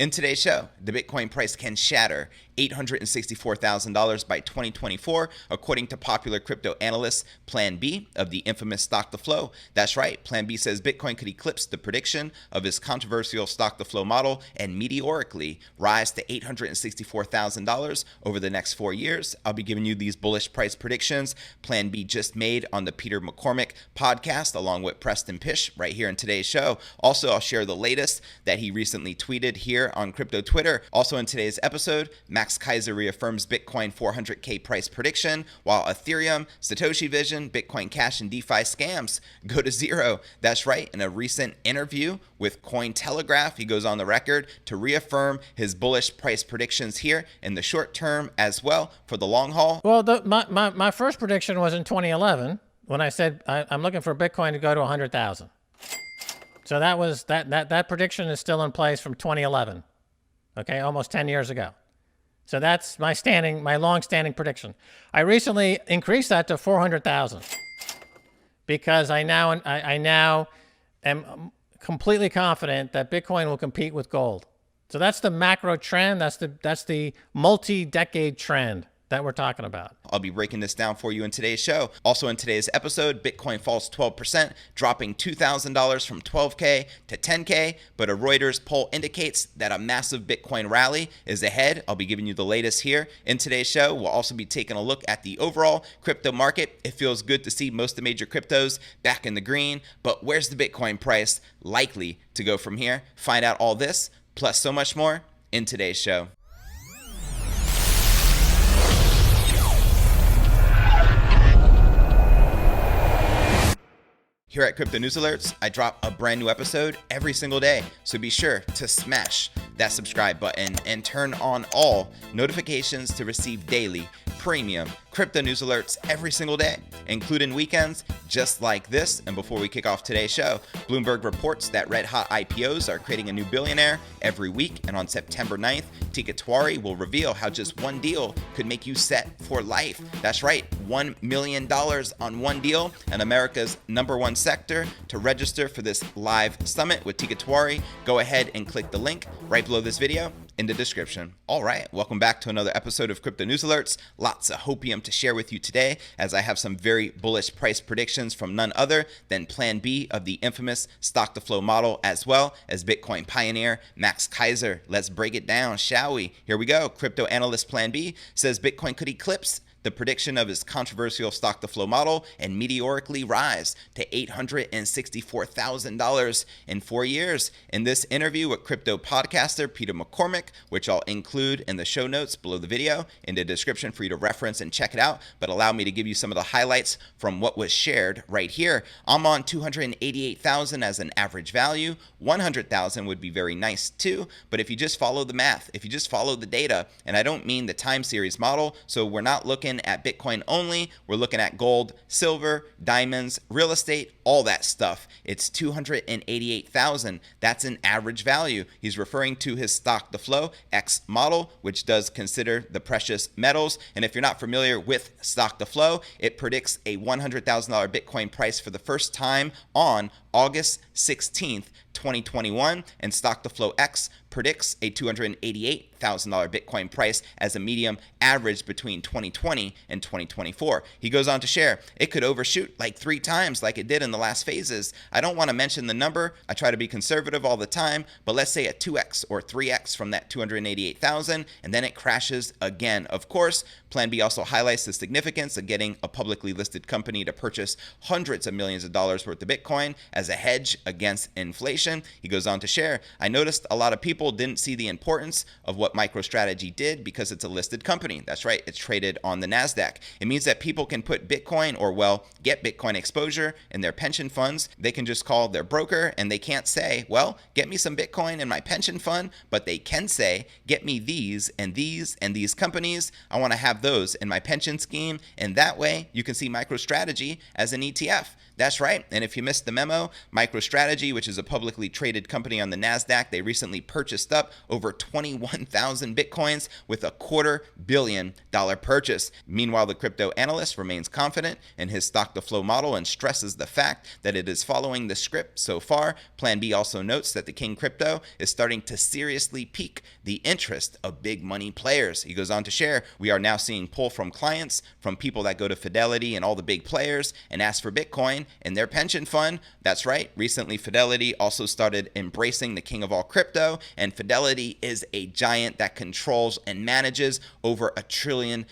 In today's show, the Bitcoin price can shatter $864,000 by 2024, according to popular crypto analyst Planb of the infamous Stock to Flow. That's right, Planb says Bitcoin could eclipse the prediction of his controversial Stock to Flow model and meteorically rise to $864,000 over the next 4 years. I'll be giving you these bullish price predictions Planb just made on the Peter McCormack podcast, along with Preston Pish right here in today's show. Also, I'll share the latest that he recently tweeted here on crypto Twitter. Also in today's episode, Kaiser reaffirms Bitcoin 400K price prediction, while Ethereum, Satoshi Vision, Bitcoin Cash, and DeFi scams go to zero. That's right. In a recent interview with Cointelegraph, he goes on the record to reaffirm his bullish price predictions here in the short term as well for the long haul. Well, my first prediction was in 2011 when I said I'm looking for Bitcoin to go to 100,000. So that was that prediction is still in place from 2011. Okay, almost 10 years ago. So that's my long-standing prediction. I recently increased that to 400,000 because I now am completely confident that Bitcoin will compete with gold. So that's the macro trend. That's the multi-decade trend that we're talking about. I'll be breaking this down for you in today's show. Also in today's episode, Bitcoin falls 12%, dropping $2,000 from 12K to 10K, but a Reuters poll indicates that a massive Bitcoin rally is ahead. I'll be giving you the latest here in today's show. We'll also be taking a look at the overall crypto market. It feels good to see most of the major cryptos back in the green, but where's the Bitcoin price likely to go from here? Find out all this, plus so much more in today's show. Here at Crypto News Alerts, I drop a brand new episode every single day, so be sure to smash that subscribe button and turn on all notifications to receive daily premium crypto news alerts every single day, including weekends just like this. And before we kick off today's show, Bloomberg reports that red-hot IPOs are creating a new billionaire every week, and on September 9th, Teeka Tiwari will reveal how just one deal could make you set for life. That's right, $1 million on one deal, and America's #1 sector. To register for this live summit with Teeka Tiwari, go ahead and click the link right below this video in the description. All right, welcome back to another episode of Crypto News Alerts. Lots of hopium to share with you today, as I have some very bullish price predictions from none other than Planb of the infamous Stock to Flow model, as well as Bitcoin pioneer Max Keiser. Let's break it down, shall we? Here we go. Crypto analyst Planb says Bitcoin could eclipse the prediction of his controversial Stock to Flow model and meteorically rise to $864,000 in 4 years. In this interview with crypto podcaster Peter McCormack, which I'll include in the show notes below the video in the description for you to reference and check it out, but allow me to give you some of the highlights from what was shared right here. I'm on 288,000 as an average value. 100,000 would be very nice too, but if you just follow the math, if you just follow the data, and I don't mean the time series model, so we're not looking at Bitcoin only, we're looking at gold, silver, diamonds, real estate, all that stuff. It's 288,000. That's an average value. He's referring to his Stock to Flow X model, which does consider the precious metals. And if you're not familiar with Stock to Flow, it predicts a $100,000 Bitcoin price for the first time on August 16th, 2021, and Stock to Flow X predicts a $288,000 Bitcoin price as a medium average between 2020 and 2024. He goes on to share, it could overshoot like 3 times like it did in the last phases. I don't want to mention the number. I try to be conservative all the time, but let's say a 2x or 3x from that 288,000, and then it crashes again. Of course, Planb also highlights the significance of getting a publicly listed company to purchase hundreds of millions of dollars worth of Bitcoin as a hedge against inflation. He goes on to share, I noticed a lot of people didn't see the importance of what MicroStrategy did because it's a listed company. That's right, it's traded on the NASDAQ. It means that people can put Bitcoin, or well, get Bitcoin exposure in their pension funds. They can just call their broker and they can't say, well, get me some Bitcoin in my pension fund, but they can say, get me these and these and these companies. I want to have those in my pension scheme. And that way you can see MicroStrategy as an ETF. That's right. And if you missed the memo, MicroStrategy, which is a publicly traded company on the NASDAQ, they recently purchased up over 21,000 Bitcoins with a $250 million purchase. Meanwhile, the crypto analyst remains confident in his stock-to-flow model and stresses the fact that it is following the script so far. Planb also notes that the King Crypto is starting to seriously pique the interest of big money players. He goes on to share, we are now seeing pull from clients, from people that go to Fidelity and all the big players and ask for Bitcoin in their pension fund. That's right. Recently, Fidelity also started embracing the king of all crypto, and Fidelity is a giant that controls and manages over $1 trillion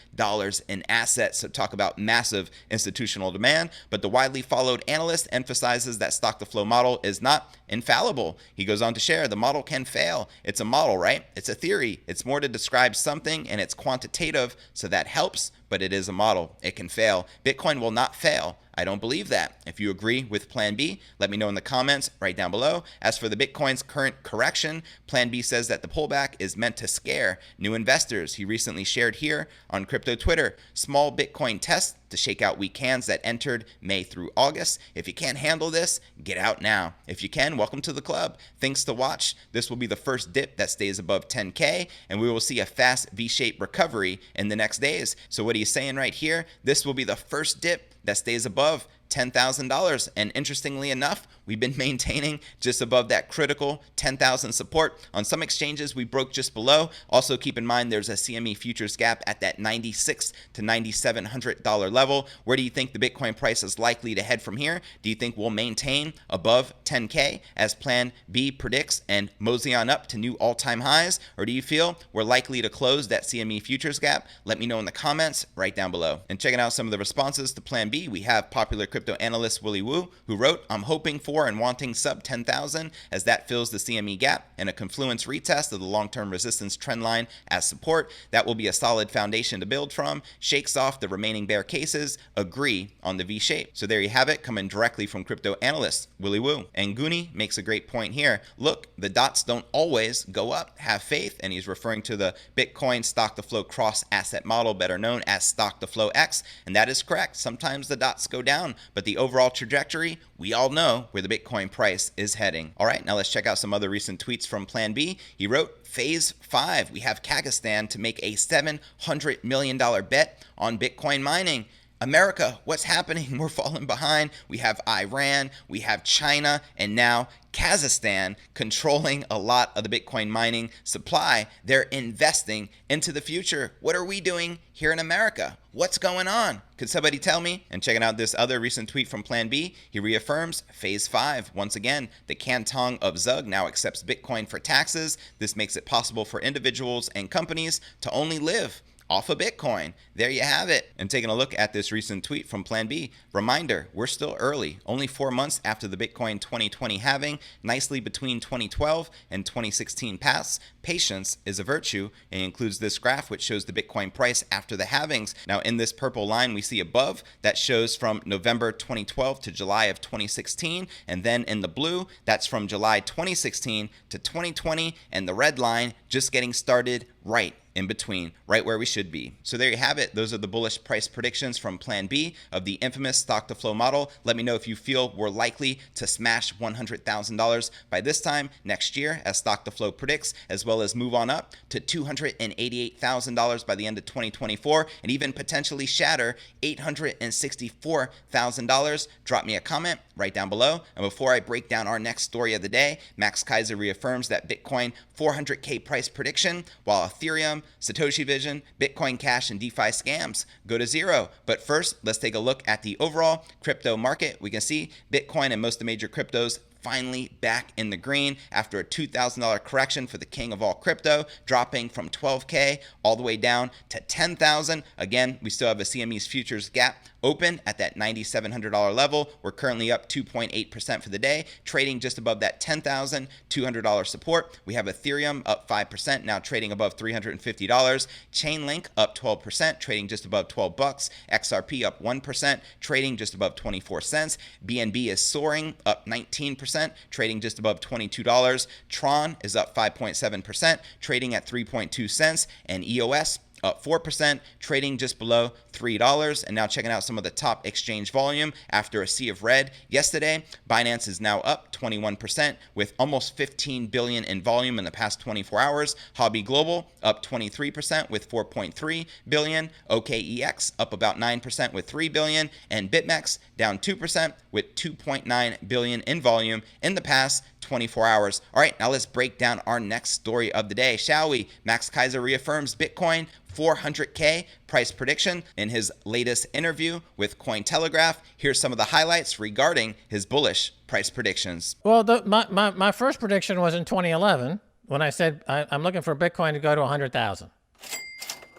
in assets. So talk about massive institutional demand. But the widely followed analyst emphasizes that stock-to-flow model is not infallible. He goes on to share, the model can fail. It's a model, right? It's a theory. It's more to describe something, and it's quantitative, so that helps, but it is a model. It can fail. Bitcoin will not fail. I don't believe that. If you agree with Planb, let me know in the comments right down below. As for the Bitcoin's current correction, Planb says that the pullback is meant to scare new investors. He recently shared here on crypto Twitter, small Bitcoin test to shake out weak hands that entered May through August. If you can't handle this, get out now. If you can, welcome to the club. Thanks to watch. This will be the first dip that stays above 10K, and we will see a fast V-shaped recovery in the next days. So what are you saying right here? This will be the first dip that stays above $10,000. And interestingly enough, we've been maintaining just above that critical 10,000 support. On some exchanges, we broke just below. Also keep in mind there's a CME futures gap at that $9,600 to $9,700 level. Where do you think the Bitcoin price is likely to head from here? Do you think we'll maintain above 10K as Planb predicts and mosey on up to new all-time highs? Or do you feel we're likely to close that CME futures gap? Let me know in the comments right down below. And checking out some of the responses to Planb, we have popular crypto analyst Willy Woo, who wrote, I'm hoping for and wanting sub 10,000 as that fills the CME gap and a confluence retest of the long-term resistance trend line as support. That will be a solid foundation to build from, shakes off the remaining bear cases, agree on the V-shape. So there you have it, coming directly from crypto analyst Willy Woo. And Goonie makes a great point here. Look, the dots don't always go up. Have faith. And he's referring to the Bitcoin stock-to-flow cross-asset model, better known as stock-to-flow X. And that is correct. Sometimes the dots go down, but the overall trajectory, we all know where the Bitcoin price is heading. All right, now let's check out some other recent tweets from Planb. He wrote, Phase 5, we have Kazakhstan to make a $700 million bet on Bitcoin mining. America, what's happening? We're falling behind. We have Iran, we have China, and now Kazakhstan controlling a lot of the Bitcoin mining supply. They're investing into the future. What are we doing here in America? What's going on? Could somebody tell me? And checking out this other recent tweet from Planb, he reaffirms Phase 5. Once again, the canton of Zug now accepts Bitcoin for taxes. This makes it possible for individuals and companies to only live off of Bitcoin. There you have it. And taking a look at this recent tweet from Planb, reminder, we're still early, only 4 months after the Bitcoin 2020 halving, nicely between 2012 and 2016 paths. Patience is a virtue, and includes this graph which shows the Bitcoin price after the halvings. Now in this purple line we see above, that shows from November 2012 to July of 2016, and then in the blue, that's from July 2016 to 2020, and the red line just getting started right in between, right where we should be. So there you have it. Those are the bullish price predictions from Planb of the infamous stock-to-flow model. Let me know if you feel we're likely to smash $100,000 by this time next year, as stock-to-flow predicts, as well as move on up to $288,000 by the end of 2024, and even potentially shatter $864,000. Drop me a comment right down below. And before I break down our next story of the day, Max Keiser reaffirms that Bitcoin 400K price prediction, while Ethereum, Satoshi Vision, Bitcoin Cash, and DeFi scams go to zero. But first, let's take a look at the overall crypto market. We can see Bitcoin and most of the major cryptos finally back in the green after a $2,000 correction for the king of all crypto, dropping from 12K all the way down to 10,000. Again, we still have a CME's futures gap open at that $9,700 level. We're currently up 2.8% for the day, trading just above that $10,200 support. We have Ethereum up 5%, now trading above $350. Chainlink up 12%, trading just above 12 bucks. XRP up 1%, trading just above 24 cents. BNB is soaring, up 19%, trading just above $22. Tron is up 5.7%, trading at 3.2 cents. And EOS up 4%, trading just below $3. And now checking out some of the top exchange volume after a sea of red yesterday. Binance is now up 21% with almost 15 billion in volume in the past 24 hours. Hobby Global up 23% with 4.3 billion. OKEX up about 9% with 3 billion. And BitMEX down 2% with 2.9 billion in volume in the past 24 hours. All right, now let's break down our next story of the day, shall we? Max Keiser reaffirms Bitcoin 400K price prediction in his latest interview with Cointelegraph. Here's some of the highlights regarding his bullish price predictions. Well, my first prediction was in 2011 when I said I'm looking for Bitcoin to go to 100,000.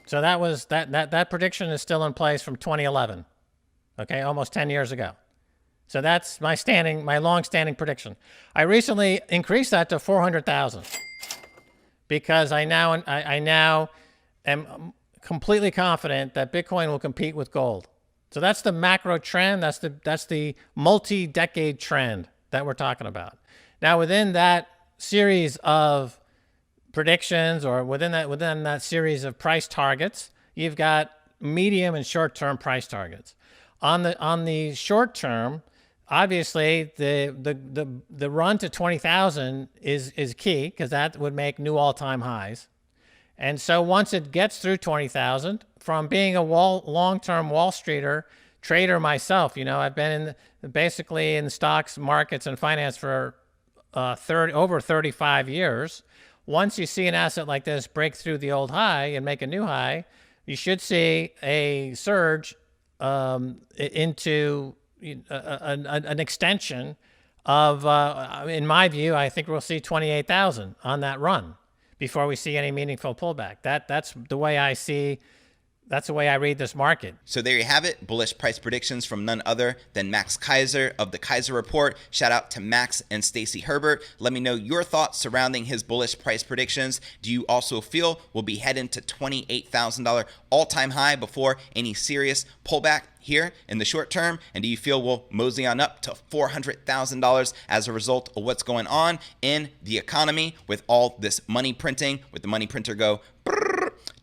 So that prediction is still in place from 2011. Okay, almost 10 years ago. So that's my long-standing prediction. I recently increased that to 400,000 because I now am completely confident that Bitcoin will compete with gold. So that's the macro trend. That's the multi-decade trend that we're talking about. Now, within that series of predictions, or within that series of price targets, you've got medium and short-term price targets. On the short term, obviously the run to 20,000 is key because that would make new all-time highs. And so once it gets through 20,000, from being a long-term Wall Streeter trader myself, I've been basically in stocks, markets, and finance for over 35 years. Once you see an asset like this break through the old high and make a new high, you should see a surge into an extension of, in my view, I think we'll see 28,000 on that run before we see any meaningful pullback. That's the way I see. That's the way I read this market. So there you have it. Bullish price predictions from none other than Max Keiser of the Kaiser Report. Shout out to Max and Stacy Herbert. Let me know your thoughts surrounding his bullish price predictions. Do you also feel we'll be heading to $28,000 all-time high before any serious pullback here in the short term? And do you feel we'll mosey on up to $400,000 as a result of what's going on in the economy with all this money printing, with the money printer go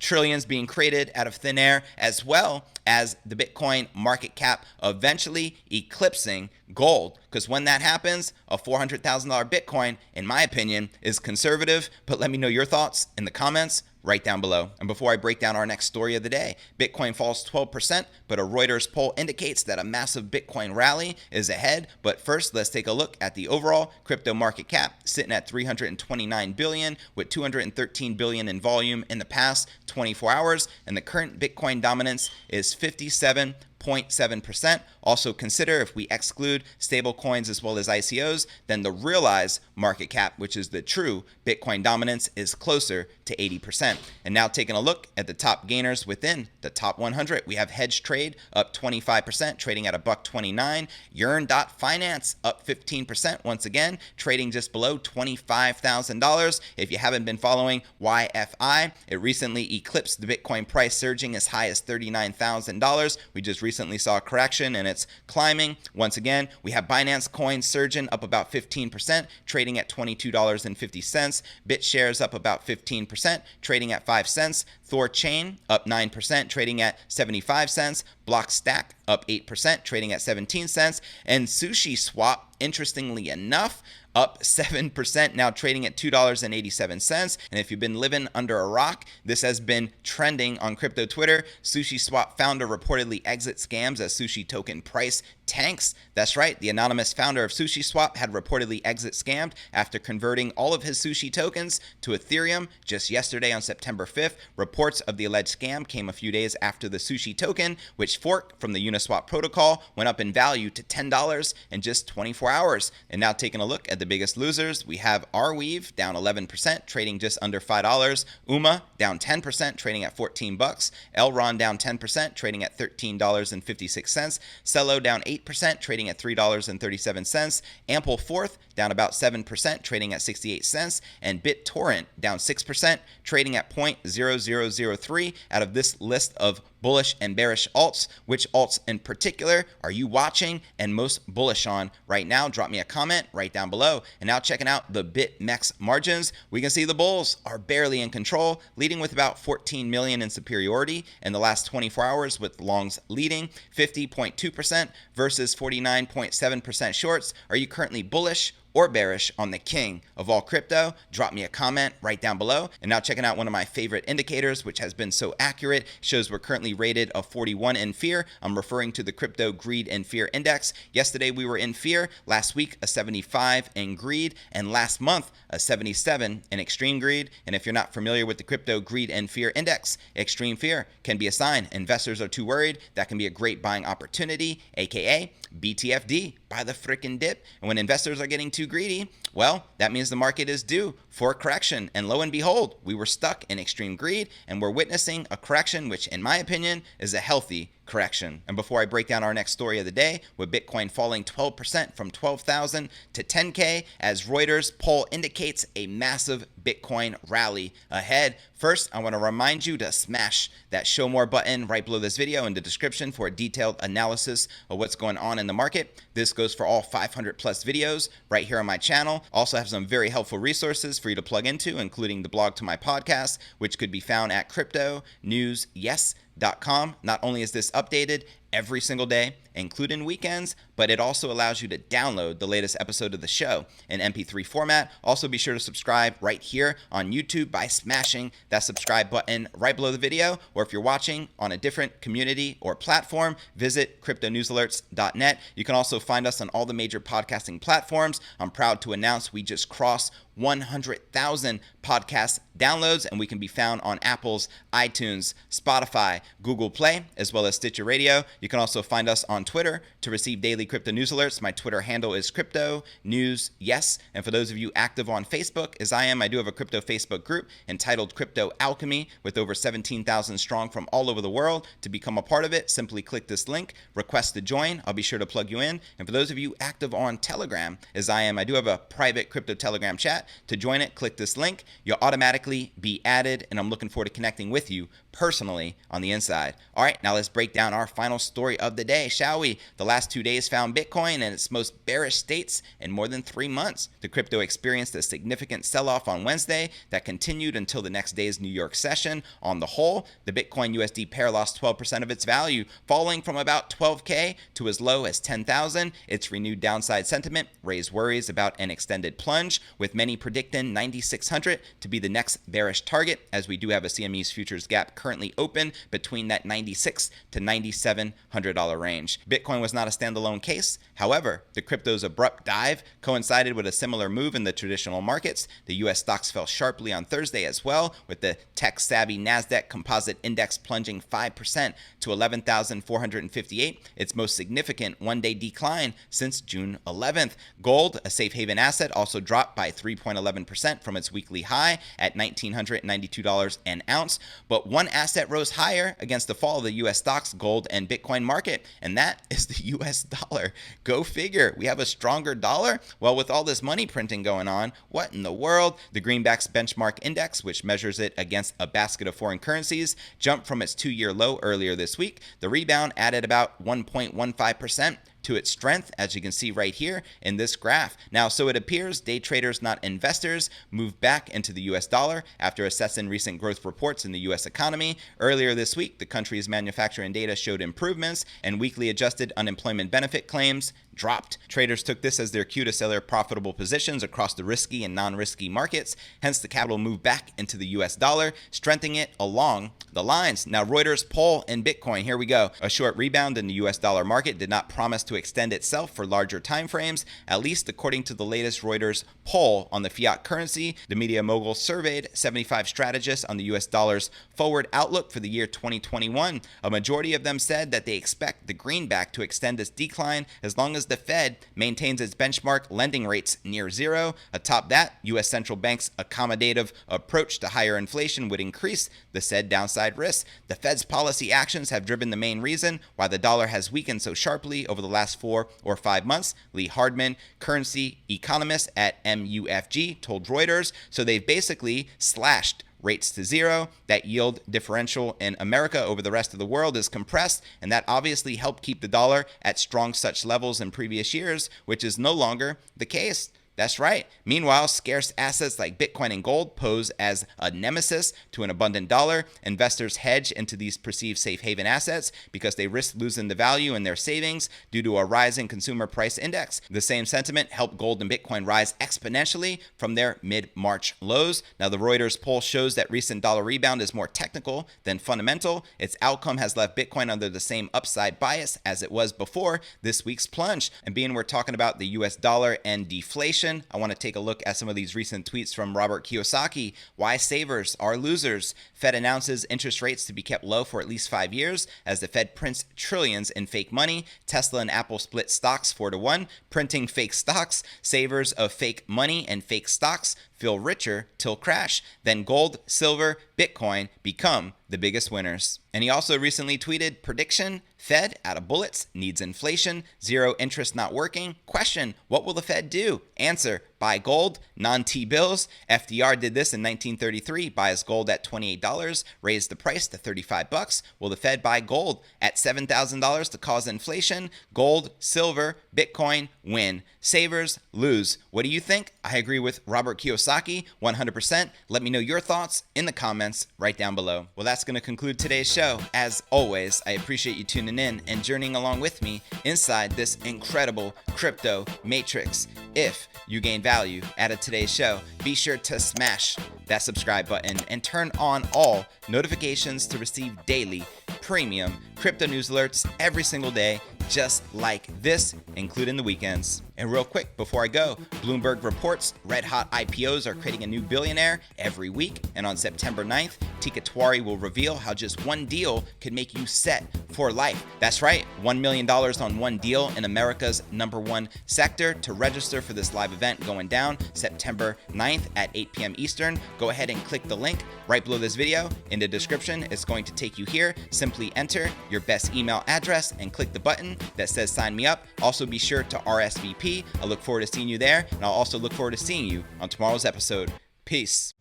trillions being created out of thin air, as well as the Bitcoin market cap eventually eclipsing gold? Because when that happens, a $400,000 Bitcoin, in my opinion, is conservative. But let me know your thoughts in the comments right down below. And before I break down our next story of the day, Bitcoin falls 12%, but a Reuters poll indicates that a massive Bitcoin rally is ahead. But first, let's take a look at the overall crypto market cap, sitting at 329 billion with 213 billion in volume in the past 24 hours. And the current Bitcoin dominance is 57.7%. Also consider, if we exclude stable coins as well as ICOs, then the realized market cap, which is the true Bitcoin dominance, is closer to 80%. And now taking a look at the top gainers within the top 100, we have Hedge Trade up 25%, trading at $1.29. Yearn.finance up 15%, once again, trading just below $25,000. If you haven't been following YFI, it recently eclipsed the Bitcoin price, surging as high as $39,000. We just recently saw a correction and it's climbing. Once again, we have Binance Coin surging up about 15%, trading at $22.50. BitShares up about 15%, trading at 5 cents. Thorchain up 9%, trading at 75 cents. Blockstack up 8%, trading at 17 cents. And SushiSwap, interestingly enough, up 7%, now trading at $2.87. And if you've been living under a rock, this has been trending on crypto Twitter. SushiSwap founder reportedly exits scams as sushi token price tanks. That's right, the anonymous founder of SushiSwap had reportedly exit scammed after converting all of his sushi tokens to Ethereum just yesterday on September 5th. Reports of the alleged scam came a few days after the sushi token, which forked from the Uniswap protocol, went up in value to $10 in just 24 hours. And now taking a look at the biggest losers, we have Arweave down 11%, trading just under $5. Uma down 10%, trading at $14. Elron down 10%, trading at $13.56. Cello down 8%, trading at $3.37. Ample Fourth down about 7%, trading at 68 cents. And BitTorrent down 6%, trading at 0.0003 out of this list of bullish and bearish alts. Which alts in particular are you watching and most bullish on right now? Drop me a comment right down below. And now checking out the BitMEX margins, we can see the bulls are barely in control, leading with about 14 million in superiority in the last 24 hours, with longs leading 50.2% versus 49.7% shorts. Are you currently bullish or bearish on the king of all crypto? Drop me a comment right down below. And now checking out one of my favorite indicators, which has been so accurate, shows we're currently rated a 41 in fear. I'm referring to the crypto greed and fear index. Yesterday we were in fear, last week a 75 in greed, and last month a 77 in extreme greed. And if you're not familiar with the crypto greed and fear index, extreme fear can be a sign investors are too worried. That can be a great buying opportunity, aka BTFD, buy the frickin' dip. And when investors are getting too greedy, well, that means the market is due for a correction. And lo and behold, we were stuck in extreme greed and we're witnessing a correction, which in my opinion is a healthy correction. And before I break down our next story of the day, with Bitcoin falling 12% from 12,000 to 10K, as Reuters poll indicates a massive Bitcoin rally ahead. First, I want to remind you to smash that show more button right below this video in the description for a detailed analysis of what's going on in the market. This goes for all 500 plus videos right here on my channel. Also have some very helpful resources for you to plug into, including the blog to my podcast, which could be found at cryptonewsyes.com. Not only is this updated every single day, including weekends, but it also allows you to download the latest episode of the show in MP3 format. Also be sure to subscribe right here on YouTube by smashing that subscribe button right below the video, or if you're watching on a different community or platform, visit cryptonewsalerts.net. You can also find us on all the major podcasting platforms. I'm proud to announce we just crossed 100,000 podcast downloads, and we can be found on Apple's iTunes, Spotify, Google Play, as well as Stitcher Radio. You can also find us on Twitter to receive daily crypto news alerts. My Twitter handle is cryptonewsyes. And for those of you active on Facebook, as I am, I do have a crypto Facebook group entitled Crypto Alchemy with over 17,000 strong from all over the world. To become a part of it, simply click this link, request to join. I'll be sure to plug you in. And for those of you active on Telegram, as I am, I do have a private crypto Telegram chat. To join it, click this link. You'll automatically be added, and I'm looking forward to connecting with you personally on the inside. All right, now let's break down our final story of the day, shall we? The last 2 days found Bitcoin in its most bearish states in more than 3 months. The crypto experienced a significant sell-off on Wednesday that continued until the next day's New York session. On the whole, the Bitcoin USD pair lost 12% of its value, falling from about 12K to as low as 10,000. Its renewed downside sentiment raised worries about an extended plunge, with many predicting 9,600 to be the next bearish target, as we do have a CME's futures gap currently open between that $9,600 to $9,700 range. Bitcoin was not a standalone case. However, the crypto's abrupt dive coincided with a similar move in the traditional markets. The US stocks fell sharply on Thursday as well, with the tech-savvy NASDAQ Composite Index plunging 5% to 11,458, its most significant one-day decline since June 11th. Gold, a safe haven asset, also dropped by 3.11% from its weekly high at $1,992 an ounce. But one asset rose higher against the fall of the U.S. stocks, gold, and Bitcoin market, and that is the U.S. dollar. Go figure. We have a stronger dollar? Well, with all this money printing going on, what in the world? The Greenback's benchmark index, which measures it against a basket of foreign currencies, jumped from its 2-year low earlier this week. The rebound added about 1.15% to its strength, as you can see right here in this graph. Now, so it appears day traders, not investors, moved back into the US dollar after assessing recent growth reports in the US economy. Earlier this week, the country's manufacturing data showed improvements, and weekly adjusted unemployment benefit claims dropped. Traders took this as their cue to sell their profitable positions across the risky and non-risky markets. Hence, the capital moved back into the US dollar, strengthening it along the lines. Now, Reuters poll in Bitcoin. Here we go. A short rebound in the US dollar market did not promise to extend itself for larger timeframes, at least according to the latest Reuters poll on the fiat currency. The media mogul surveyed 75 strategists on the US dollar's forward outlook for the year 2021. A majority of them said that they expect the greenback to extend its decline as long as the Fed maintains its benchmark lending rates near zero. Atop that, U.S. central bank's accommodative approach to higher inflation would increase the said downside risk. The Fed's policy actions have driven the main reason why the dollar has weakened so sharply over the last 4 or 5 months, Lee Hardman, currency economist at MUFG, told Reuters. So they've basically slashed rates to zero. That yield differential in America over the rest of the world is compressed, and that obviously helped keep the dollar at strong such levels in previous years, which is no longer the case. That's right. Meanwhile, scarce assets like Bitcoin and gold pose as a nemesis to an abundant dollar. Investors hedge into these perceived safe haven assets because they risk losing the value in their savings due to a rising consumer price index. The same sentiment helped gold and Bitcoin rise exponentially from their mid-March lows. Now, the Reuters poll shows that recent dollar rebound is more technical than fundamental. Its outcome has left Bitcoin under the same upside bias as it was before this week's plunge. And being we're talking about the US dollar and deflation, I want to take a look at some of these recent tweets from Robert Kiyosaki. Why savers are losers. Fed announces interest rates to be kept low for at least 5 years as the Fed prints trillions in fake money. Tesla and Apple split stocks 4-1, printing fake stocks. Savers of fake money and fake stocks feel richer till crash. Then gold, silver, Bitcoin become the biggest winners. And he also recently tweeted, prediction, Fed out of bullets, needs inflation, zero interest not working. Question, what will the Fed do? Answer, buy gold, non-T-bills. FDR did this in 1933, buys gold at $28, raised the price to $35. Will the Fed buy gold at $7,000 to cause inflation? Gold, silver, Bitcoin win. Savers lose. What do you think? I agree with Robert Kiyosaki 100%. Let me know your thoughts in the comments right down below. Well, that's going to conclude today's show. As always, I appreciate you tuning in and journeying along with me inside this incredible crypto matrix. If you gain value out of today's show, be sure to smash that subscribe button and turn on all notifications to receive daily premium crypto news alerts every single day, just like this, including the weekends. And real quick, before I go, Bloomberg reports red hot IPOs are creating a new billionaire every week. And on September 9th, Tika Tiwari will reveal how just one deal could make you set for life. That's right, $1 million on one deal in America's #1 sector. To register for this live event going down September 9th at 8 p.m. Eastern, go ahead and click the link right below this video in the description. It's going to take you here. Simply enter your best email address and click the button that says sign me up. Also be sure to RSVP. I look forward to seeing you there, and I'll also look forward to seeing you on tomorrow's episode. Peace.